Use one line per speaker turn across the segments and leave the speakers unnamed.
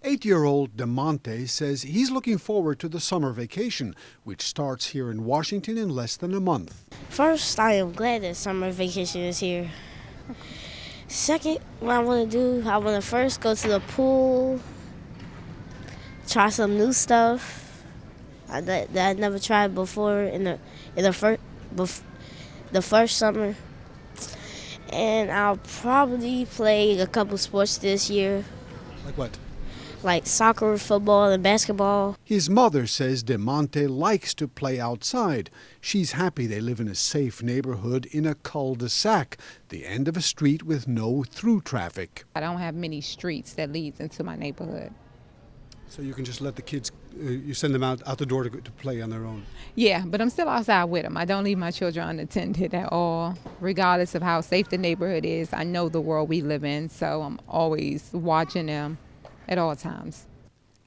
8-year-old Demonte says he's looking forward to the summer vacation, which starts here in Washington in less than a month.
First, I am glad that summer vacation is here. Second, what I want to do, I want to first go to the pool, try some new stuff that I never tried before in the first summer. And I'll probably play a couple sports this year.
Like what?
Like soccer, football, and basketball.
His mother says Demonte likes to play outside. She's happy they live in a safe neighborhood in a cul-de-sac, the end of a street with no through traffic.
I don't have many streets that leads into my neighborhood.
So you can just let the kids, you send them out the door to play on their own?
Yeah, but I'm still outside with them. I don't leave my children unattended at all. Regardless of how safe the neighborhood is, I know the world we live in, so I'm always watching them at all times.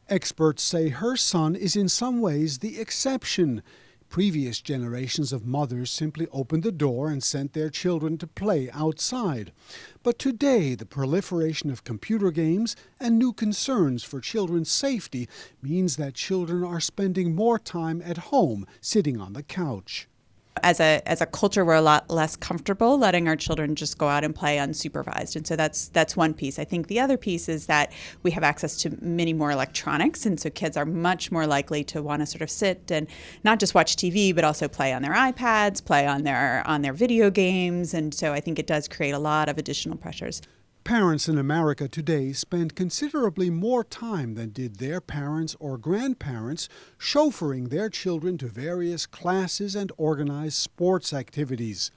Experts say her son is in some ways the exception. Previous generations of mothers simply opened the door and sent their children to play outside. But today, the proliferation of computer games and new concerns for children's safety means that children are spending more time at home, sitting on the couch.
As a culture, we're a lot less comfortable letting our children just go out and play unsupervised. And so that's one piece. I think the other piece is that we have access to many more electronics. And so kids are much more likely to want to sort of sit and not just watch TV, but also play on their iPads, play on their video games. And so I think it does create a lot of additional pressures.
Parents in America today spend considerably more time than did their parents or grandparents chauffeuring their children to various classes and organized sports activities.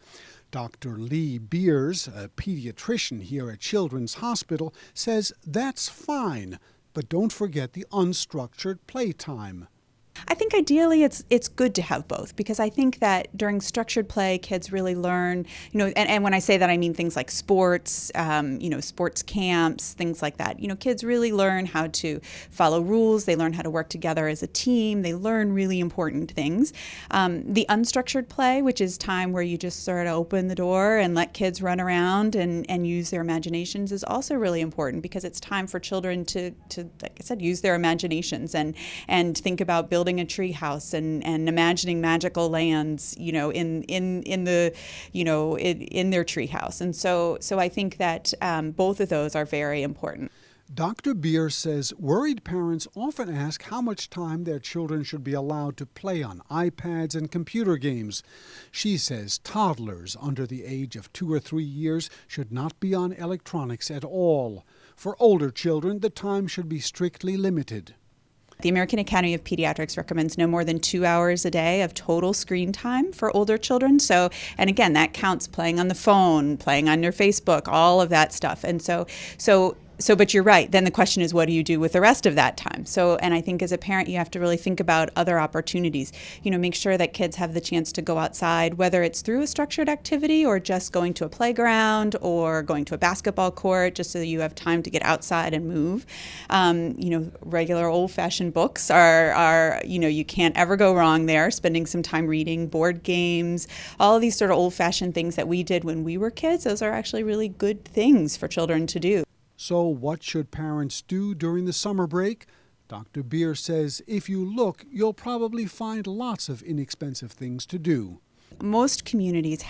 Dr. Lee Beers, a pediatrician here at Children's Hospital, says that's fine, but don't forget the unstructured playtime.
I think ideally it's good to have both, because I think that during structured play, kids really learn, and when I say that, I mean things like sports, sports camps, things like that. Kids really learn how to follow rules. They learn how to work together as a team. They learn really important things. The unstructured play, which is time where you just sort of open the door and let kids run around and use their imaginations, is also really important, because it's time for children to like I said, use their imaginations and think about building a tree house and imagining magical lands, in their tree house. And so I think that both of those are very important.
Dr. Beer says worried parents often ask how much time their children should be allowed to play on iPads and computer games. She says toddlers under the age of 2 or 3 years should not be on electronics at all. For older children, the time should be strictly limited.
The American Academy of Pediatrics recommends no more than 2 hours a day of total screen time for older children. So, and again, that counts playing on the phone, playing on your Facebook, all of that stuff. And so, but you're right. Then the question is, what do you do with the rest of that time? So, and I think as a parent, you have to really think about other opportunities. Make sure that kids have the chance to go outside, whether it's through a structured activity or just going to a playground or going to a basketball court, just so that you have time to get outside and move. Regular old-fashioned books are you can't ever go wrong there. Spending some time reading, board games, all of these sort of old-fashioned things that we did when we were kids, those are actually really good things for children to do.
So what should parents do during the summer break? Dr. Beer says if you look, you'll probably find lots of inexpensive things to do.
Most communities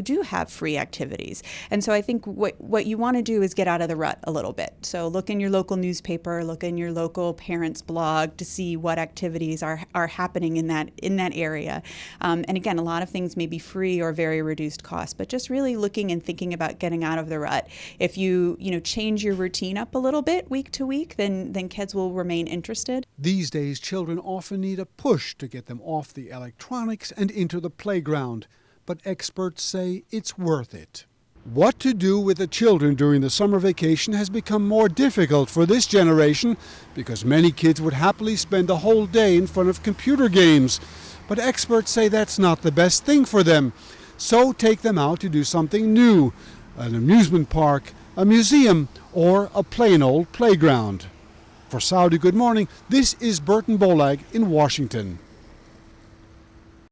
do have free activities. And so I think what you want to do is get out of the rut a little bit. So look in your local newspaper, look in your local parents' blog to see what activities are happening in that area. And again, a lot of things may be free or very reduced cost, but just really looking and thinking about getting out of the rut. If you change your routine up a little bit week to week, then kids will remain interested.
These days, children often need a push to get them off the electronics and into the playground, but experts say it's worth it. What to do with the children during the summer vacation has become more difficult for this generation because many kids would happily spend the whole day in front of computer games. But experts say that's not the best thing for them. So take them out to do something new, an amusement park, a museum, or a plain old playground. For Saudi Good Morning, this is Burton Bolag in Washington.